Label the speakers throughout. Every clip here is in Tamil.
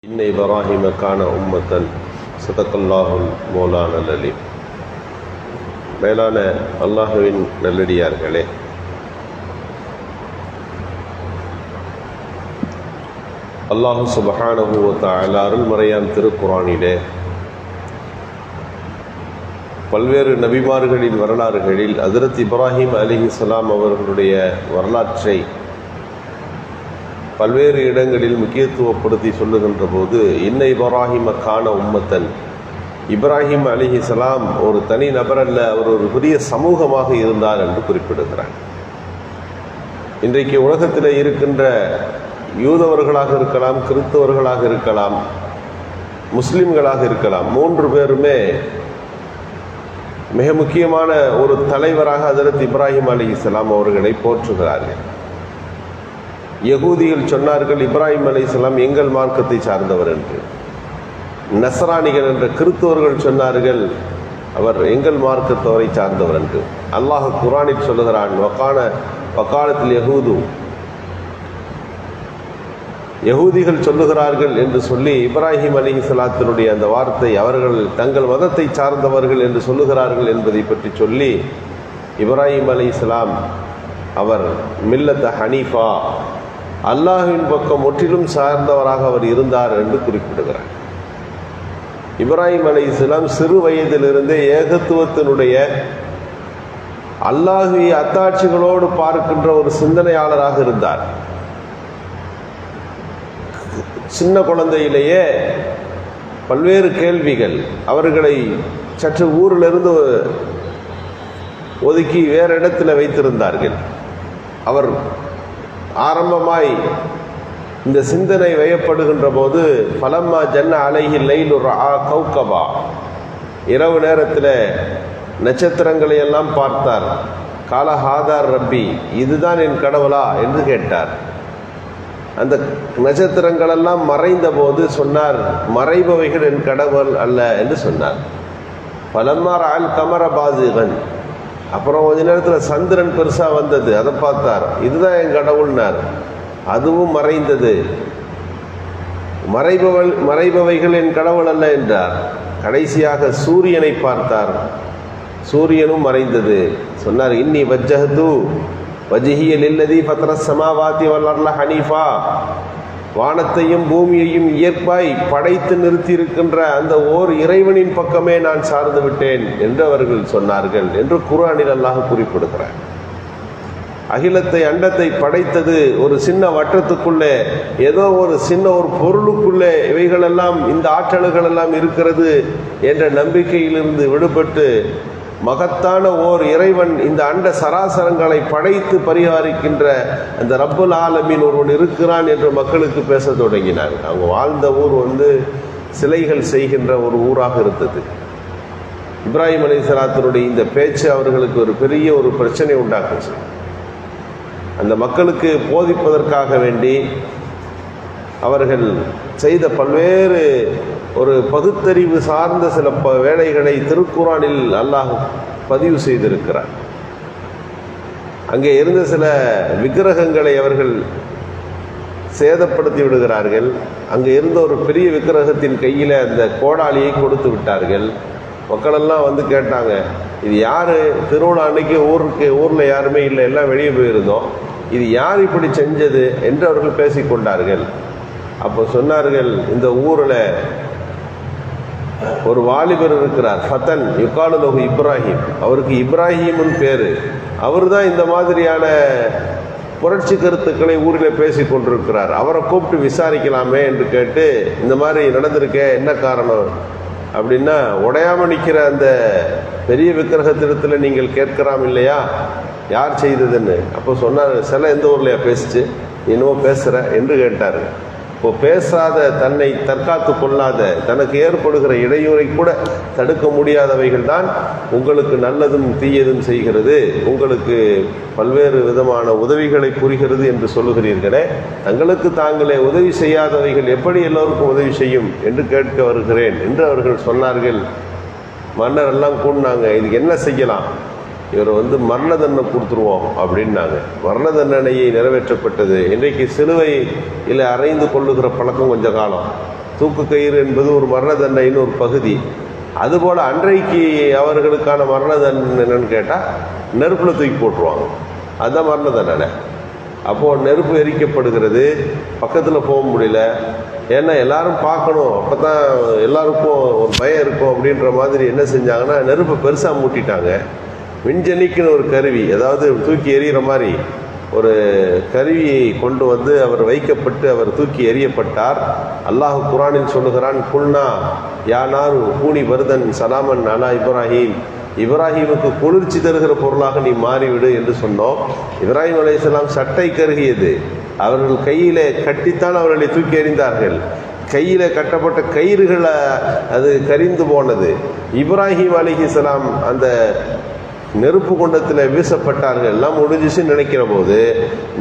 Speaker 1: இன்ன இப்ராஹிம கான உம்மத்தன் சதக்கல்லாஹுல் மௌலானல் அலீம். மேலான அல்லாஹுவின் நல்லடியார்களே, அல்லாஹு சுப்ஹானஹு வ தஆலா அருள்மறையான் திருக்குர்ஆனிலே பல்வேறு நபிமார்களின் வரலாறுகளில் ஹஜ்ரத் இப்ராஹிம் அலைஹிஸ்ஸலாம் அவர்களுடைய வரலாற்றை பல்வேறு இடங்களில் முக்கியத்துவப்படுத்தி சொல்லுகின்ற போது இன்ன இப்ராஹிம கான உம்மத்தன், இப்ராஹிம் அலைஹிஸ்ஸலாம் ஒரு தனி நபர் அல்ல, அவர் ஒரு பெரிய சமூகமாக இருந்தார் என்று குறிப்பிடுகிறார். இன்றைக்கு உலகத்தில் இருக்கின்ற யூதவர்களாக இருக்கலாம், கிறிஸ்தவர்களாக இருக்கலாம், முஸ்லிம்களாக இருக்கலாம், மூன்று பேருமே மிக முக்கியமான ஒரு தலைவராக ஹஜ்ரத் இப்ராஹிம் அலைஹிஸ்ஸலாம் அவர்களை போற்றுகிறார்கள். யகூதிகள் சொன்னார்கள் இப்ராஹிம் அலைஹிஸ்ஸலாம் எங்கள் மார்க்கத்தை சார்ந்தவர் என்று. நஸ்ரானிகள் என்ற கிறிஸ்தவர்கள் சொன்னார்கள் அவர் எங்கள் மார்க்கத்தவரை சார்ந்தவர் என்று. அல்லாஹ் குர்ஆனில் சொல்லுகிறான், வக்காலத்தில் யகூதிகள் சொல்லுகிறார்கள் என்று சொல்லி இப்ராஹிம் அலைஹிஸ்ஸலாத்தினுடைய அந்த வார்த்தை அவர்கள் தங்கள் மதத்தை சார்ந்தவர்கள் என்று சொல்லுகிறார்கள் என்பதை பற்றி சொல்லி, இப்ராஹிம் அலைஹிஸ்ஸலாம் அவர் மில்லத்த ஹனீஃபா, அல்லாஹ்வின் பக்கம் முற்றிலும் சார்ந்தவராக அவர் இருந்தார் என்று குறிப்பிடுகிறார். இப்ராஹிம் அலைஹிஸ்ஸலாம் சிறு வயதிலிருந்தே ஏகத்துவத்தினுடைய அல்லாஹ்வை அத்தாட்சிகளோடு பார்க்கின்ற ஒரு சிந்தனையாளராக இருந்தார். சின்ன குழந்தையிலேயே பல்வேறு கேள்விகள் அவர்களை சற்று ஊரிலிருந்து ஒதுக்கி வேறு இடத்துல வைத்திருந்தார்கள். அவர் ஆரம்பமாய் இந்த சிந்தனை வயப்படுகின்ற போது ஃபலம்மா ஜன்ன அலைஹி லைலு ரஆ கௌகபா, இரவு நேரத்தில் நட்சத்திரங்களை எல்லாம் பார்த்தார். கால ஹாதார் ரப்பி, இதுதான் என் கடவுளா என்று கேட்டார். அந்த நட்சத்திரங்களெல்லாம் மறைந்த போது சொன்னார், மறைபவைகள் என் கடவுள் அல்ல என்று சொன்னார். ஃபலம்மா ரஅல் கமர பாஸிகன், அப்புறம் கொஞ்ச நேரத்தில் சந்திரன் பெருசாக வந்தது, அதை பார்த்தார், இதுதான் என் கடவுள்னார், அதுவும் மறைந்தது. மறைபவைகள் என் கடவுள் அல்ல என்றார். கடைசியாக சூரியனை பார்த்தார், சூரியனும் மறைந்தது. சொன்னார், இன்னி வஜ்ஜஹது வஜ்ஹிய லில்லதி ஃபத்ர ஸமாவாதி வல் அர்ல ஹனீஃபா, வானத்தையும் பூமியையும் இயற்பாய் படைத்து நிறுத்தியிருக்கின்ற அந்த ஓர் இறைவனின் பக்கமே நான் சார்ந்து விட்டேன் என்று அவர்கள் சொன்னார்கள் என்று குர்ஆனில் அல்லாஹ் குறிப்பிடுகிறார். அகிலத்தை அண்டத்தை படைத்தது ஒரு சின்ன வட்டத்துக்குள்ளே, ஏதோ ஒரு சின்ன ஒரு பொருளுக்குள்ளே இவைகளெல்லாம் இந்த ஆற்றல்கள் எல்லாம் இருக்கிறது என்ற நம்பிக்கையிலிருந்து விடுபட்டு மகத்தான ஓர் இறைவன் இந்த அண்ட சராசரங்களை படைத்து பரிகாரிக்கின்ற அந்த ரப்புல் ஆலமீன் ஒருவன் இருக்கிறான் என்று மக்களுக்கு பேச தொடங்கினார். அவங்க வாழ்ந்த ஊர் சிலைகள் செய்கின்ற ஒரு ஊராக இருந்தது. இப்ராஹிம் அலைஹிஸ்ஸலாத்தினுடைய இந்த பேச்சு அவர்களுக்கு ஒரு பெரிய ஒரு பிரச்சனை உண்டாக்குச்சு. அந்த மக்களுக்கு போதிப்பதற்காக வேண்டி அவர்கள் செய்த பல்வேறு ஒரு பகுத்தறிவு சார்ந்த சில வேலைகளை திருக்குர்ஆனில் அல்லாஹ் பதிவு செய்திருக்கிறார். அங்கே இருந்த சில விக்கிரகங்களை அவர்கள் சேதப்படுத்தி விடுகிறார்கள். அங்கே இருந்த ஒரு பெரிய விக்கிரகத்தின் கையில் அந்த கோடாலியை கொடுத்து விட்டார்கள். மக்களெல்லாம் கேட்டாங்க, இது யார்? திருவிழா அன்னைக்கு ஊரில் யாருமே இல்லை, எல்லாம் வெளியே போயிருந்தோம், இது யார் இப்படி செஞ்சது என்று அவர்கள் பேசிக்கொண்டார்கள். அப்போ சொன்னார்கள், இந்த ஊரில் ஒரு வாலிபர் இருக்கிறார், ஃபதன் யுகாலு லஹு இப்ராஹிம், அவருக்கு இப்ராஹிம்னு பேர், அவர் தான் இந்த மாதிரியான புரட்சி கருத்துக்களை ஊரில் பேசி கொண்டிருக்கிறார், அவரை கூப்பிட்டு விசாரிக்கலாமே என்று கேட்டு, இந்த மாதிரி நடந்திருக்க என்ன காரணம் அப்படின்னா, உடையாம நிற்கிற அந்த பெரிய விக்கிரகத்திடத்தில் நீங்கள் கேட்கலாம் இல்லையா யார் செய்ததுன்னு. அப்போ சொன்னார், சில எந்த ஊர்லையா பேசிச்சு, என்னவோ பேசுகிற என்று கேட்டார். இப்போ பேசாத, தன்னை தற்காத்து கொள்ளாத, தனக்கு ஏற்படுகிற இடையூறை கூட தடுக்க முடியாதவைகள் தான் உங்களுக்கு நல்லதும் தீயதும் செய்கிறது, உங்களுக்கு பல்வேறு விதமான உதவிகளை புரிகிறது என்று சொல்லுகிறீர்களே, தங்களுக்கு தாங்களே உதவி செய்யாதவைகள் எப்படி எல்லோருக்கும் உதவி செய்யும் என்று கேட்க வருகிறேன் என்று அவர்கள் சொன்னார்கள். மன்னர் எல்லாம் கூடினாங்க, இதுக்கு என்ன செய்யலாம், இவர் மரண தண்டனை கொடுத்துருவோம் அப்படின்னாங்க. மரண தண்டனையை நிறைவேற்றப்பட்டது. இன்றைக்கு சிலுவையில் அறைந்து கொள்ளுகிற பழக்கம் கொஞ்ச காலம், தூக்கு கயிறு என்பது ஒரு மரண தண்டனைன்னு ஒரு பகுதி. அதுபோல் அன்றைக்கு அவர்களுக்கான மரண தண்டனை என்னன்னு கேட்டால் நெருப்பில் தூக்கி போட்டுருவாங்க. அதுதான் மரண தண்டனை. அப்போது நெருப்பு எரிக்கப்படுகிறது, பக்கத்தில் போக முடியல. ஏன்னா எல்லாரும் பார்க்கணும், அப்போ தான் எல்லாருக்கும் ஒரு பயம் இருக்கும் அப்படின்ற மாதிரி என்ன செஞ்சாங்கன்னா நெருப்பை பெருசாக மூட்டிட்டாங்க. மின்ஜனிக்குன்னு ஒரு கருவி, அதாவது தூக்கி எறிகிற மாதிரி ஒரு கருவியை கொண்டு வந்து அவர் வைக்கப்பட்டு அவர் தூக்கி எறியப்பட்டார். அல்லாஹ் குர்ஆனில் சொல்லுகிறான், குல்னா யானாரு கூனி பர்தன் சலாமன் அலா இப்ராஹிம், இப்ராஹிமுக்கு குளிர்ச்சி தருகிற பொருளாக நீ மாறிவிடு என்று சொன்னோம். இப்ராஹிம் அலைஹிஸ்ஸலாம் சட்டை கருகியது, அவர்கள் கையிலே கட்டித்தான் அவர்களை தூக்கி எறிந்தார்கள். கையில கட்டப்பட்ட கயிறுகளை அது கரிந்து போனது. இப்ராஹிம் அலைஹிஸ்ஸலாம் அந்த நெருப்பு குண்டத்தில் வீசப்பட்டார்கள். எல்லாம் முடிஞ்சிச்சுன்னு நினைக்கிற போது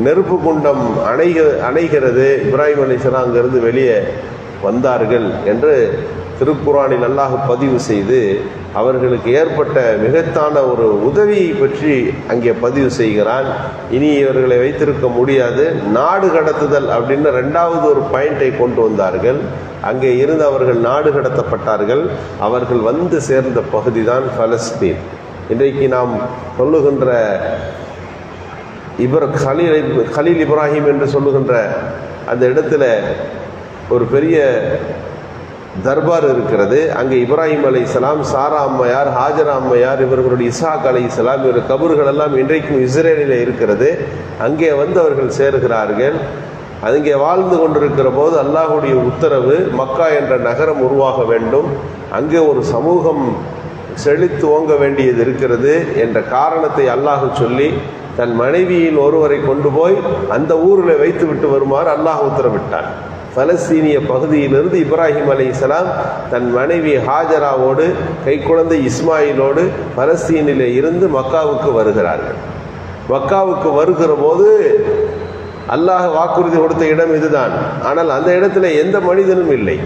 Speaker 1: நெருப்பு குண்டம் அணைகிறது. இப்ராஹிம் அலைஹிஸ்ஸலாம் அங்கிருந்து வெளியே வந்தார்கள் என்று திருக்குர்ஆனில் அல்லாஹ் பதிவு செய்து அவர்களுக்கு ஏற்பட்ட மிகத்தான ஒரு உதவியை பற்றி அங்கே பதிவு செய்கிறான். இனி இவர்களை வைத்திருக்க முடியாது, நாடு கடத்துதல் அப்படின்னு ரெண்டாவது ஒரு பாயிண்டை கொண்டு வந்தார்கள். அங்கே இருந்து அவர்கள் நாடு கடத்தப்பட்டார்கள். அவர்கள் வந்து சேர்ந்த பகுதி தான் பலஸ்தீன். இன்றைக்கு நாம் சொல்லுகின்ற கலீல் இப்ராஹிம் என்று சொல்லுகின்ற அந்த இடத்துல ஒரு பெரிய தர்பார் இருக்கிறது. அங்கே இப்ராஹிம் அலைஹிஸ்ஸலாம், சாரா அம்மையார், ஹாஜரா அம்மையார், இவர்களுடைய இஸ்ஹாக் அலைஹிஸ்ஸலாம் இவர் கபர்கள் எல்லாம் இன்றைக்கும் இஸ்ரேலில் இருக்கிறது. அங்கே வந்து அவர்கள் சேருகிறார்கள். அங்கே வாழ்ந்து கொண்டிருக்கிற போது அல்லாஹுடைய உத்தரவு, மக்கா என்ற நகரம் உருவாக வேண்டும், அங்கே ஒரு சமூகம் செழித்து ஓங்க வேண்டியது இருக்கிறது என்ற காரணத்தை அல்லாஹ் சொல்லி தன் மனைவியின் ஒருவரை கொண்டு போய் அந்த ஊரில் வைத்து விட்டு வருமாறு அல்லாஹ் உத்தரவிட்டான். பலஸ்தீனிய பகுதியிலிருந்து இப்ராஹிம் அலைஹிஸ்ஸலாம் தன் மனைவி ஹாஜராவோடு கைக்குழந்தை இஸ்மாயிலோடு பலஸ்தீனிலே இருந்து மக்காவுக்கு வருகிறார்கள். மக்காவுக்கு வருகிற போது அல்லாஹ் வாக்குறுதி கொடுத்த இடம் இதுதான். ஆனால் அந்த இடத்துல எந்த மனிதனும் இல்லை.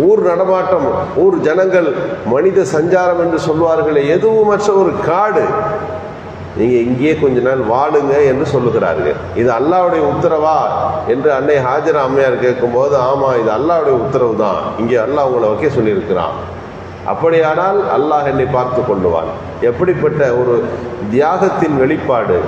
Speaker 1: ஊர் நடமாட்டம், ஊர் ஜனங்கள், மனித சஞ்சாரம் என்று சொல்வார்களே, எதுவுமற்ற ஒரு காடு. நீங்க இங்கேயே கொஞ்ச நாள் வாழுங்க என்று சொல்லுகிறார்கள். இது அல்லாஹ்வுடைய உத்தரவா என்று அன்னை ஹாஜரா அம்மையார் கேட்கும்போது, ஆமா இது அல்லாஹ்வுடைய உத்தரவு தான், இங்கே அல்லாஹ் உங்களை வைக்க சொல்லியிருக்கிறான். அப்படியானால் அல்லாஹ் என்னை பார்த்து கொள்ளுவான். எப்படிப்பட்ட ஒரு தியாகத்தின் வெளிப்பாடு!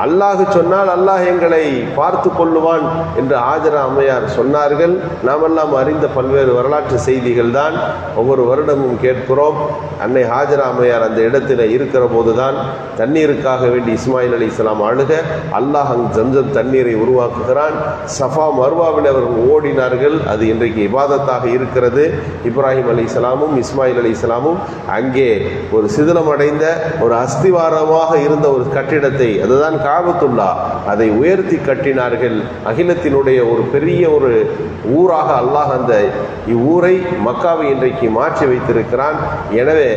Speaker 1: அல்லாஹ் சொன்னால் அல்லாஹ் எங்களை பார்த்து கொள்ளுவான் என்று ஹாஜரா அம்மையார் சொன்னார்கள். நாமெல்லாம் அறிந்த பல்வேறு வரலாற்று செய்திகள் தான் ஒவ்வொரு வருடமும் கேட்கிறோம். அன்னை ஹாஜரா அம்மையார் அந்த இடத்தில் இருக்கிற போதுதான் தண்ணீருக்காக வேண்டி இஸ்மாயில் அலைஹிஸ்ஸலாம் அழுக அல்லாஹ் ஜம்சம் தண்ணீரை உருவாக்குகிறான். சஃபா மர்வாவில் அவர்கள் ஓடினார்கள். அது இன்றைக்கு இபாதத்தாக இருக்கிறது. இப்ராஹிம் அலைஹிஸ்ஸலாமும் இஸ்மாயில் அலைஹிஸ்ஸலாமும் அங்கே ஒரு சிதிலமடைந்த ஒரு அஸ்திவாரமாக இருந்த ஒரு கட்டிடத்தை, அதுதான் காபத்துல்லா, அதை உயர்த்தி கட்டினார்கள். அகிலத்தினுடைய ஒரு பெரிய ஒரு ஊராக அல்லாஹ் அந்த இவ்வூரை மக்காவை இன்றைக்கு மாற்றி வைத்திருக்கிறான். எனவே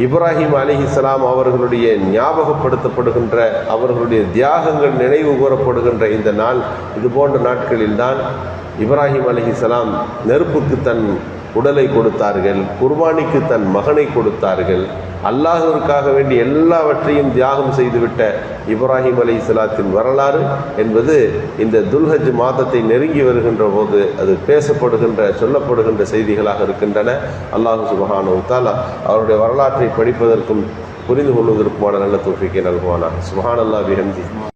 Speaker 1: இப்ராஹிம் அலைஹிஸ்ஸலாம் அவர்களுடைய ஞாபகப்படுத்தப்படுகின்ற, அவர்களுடைய தியாகங்கள் நினைவு கூறப்படுகின்ற இந்த நாள், இது போன்ற நாட்களில்தான் இப்ராஹிம் அலைஹிஸ்ஸலாம் நெருப்புக்கு தன் உடலை கொடுத்தார்கள், குர்பானிக்கு தன் மகனை கொடுத்தார்கள். அல்லாஹ்விற்காக வேண்டி எல்லாவற்றையும் தியாகம் செய்துவிட்ட இப்ராஹிம் அலைஹிஸ்ஸலாத்தின் வரலாறு என்பது இந்த துல்ஹஜ் மாதத்தை நெருங்கி வருகின்ற போது அது பேசப்படுகின்ற, சொல்லப்படுகின்ற செய்திகளாக இருக்கின்றன. அல்லாஹ் சுப்ஹானஹு வ தஆலா அவருடைய வரலாற்றை படிப்பதற்கும் புரிந்து கொள்வதற்குமான நல்ல தௌஃபீக்கை நல்குவானாக. சுப்ஹானல்லாஹி வபிஹம்திஹி.